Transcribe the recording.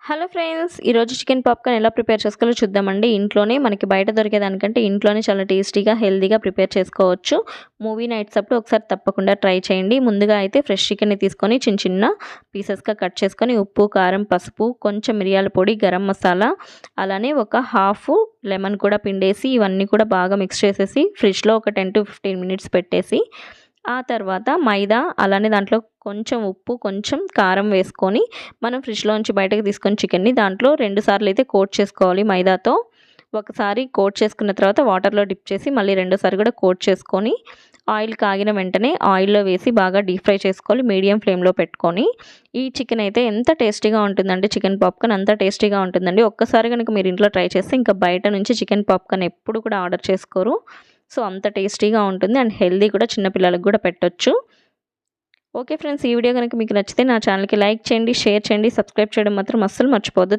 Hello friends, ఈరోజు chicken popcorn ఎలా prepare చేసుకోవాలో చూద్దామండి. ఇంట్లోనే మనకి బయట దొరికేదానికంటే ఇంట్లోనే చాలా టేస్టీగా, హెల్తీగా ప్రిపేర్ చేసుకోవచ్చు. మూవీ నైట్స్ అప్పుడు ఒకసారి తప్పకుండా ట్రై చేయండి. ముందుగా అయితే ఫ్రెష్ చికెన్ని తీసుకొని చిన్న చిన్న పీసెస్గా కట్ చేసుకొని ఉప్పు, కారం, పసుపు, కొంచెం మిరియాల పొడి, గరం మసాలా, అలానే ఒక హాఫ్ లెమన్ కూడా పిండేసి ఇవన్నీ కూడా బాగా మిక్స్ చేసేసి ఫ్రిడ్జ్లో ఒక 10 to 15 మినిట్స్ పెట్టేసి ఆ తర్వాత మైదా, అలానే దాంట్లో కొంచెం ఉప్పు, కొంచెం కారం వేసుకొని మనం ఫ్రిడ్జ్‌లోంచి బయటకి తీసుకొని చికెన్‌ని దాంట్లో 2 సార్లు అయితే కోట్ చేసుకోవాలి మైదాతో. ఒకసారి కోట్ చేసుకున్న తర్వాత వాటర్‌లో డిప్ చేసి మళ్ళీ రెండోసారి కూడా కోట్ చేసుకొని ఆయిల్ కాగిన వెంటనే ఆయిల్‌లో వేసి బాగా డీప్ ఫ్రై చేసుకోవాలి మీడియం ఫ్లేమ్‌లో పెట్టుకొని. ఈ చికెన్ అయితే ఎంత టేస్టీగా ఉంటుందంటే చికెన్ పాప్కార్న్ అంత టేస్టీగా ఉంటుందండి. ఒక్కసారి గనుక మీరు ఇంట్లో ట్రై చేస్తే ఇంకా బయట నుంచి చికెన్ పాప్కార్న్ ఎప్పుడు కూడా ఆర్డర్ చేసుకోరు. సో అంత టేస్టీగా ఉంటుంది అండ్ హెల్తీ కూడా, చిన్న పిల్లలకు కూడా పెట్టొచ్చు. ఓకే ఫ్రెండ్స్, ఈ వీడియో కనుక మీకు నచ్చితే నా ఛానల్‌కి లైక్ చేయండి, షేర్ చేయండి, సబ్స్క్రైబ్ చేయడం మాత్రం అస్సలు మర్చిపోవద్దు.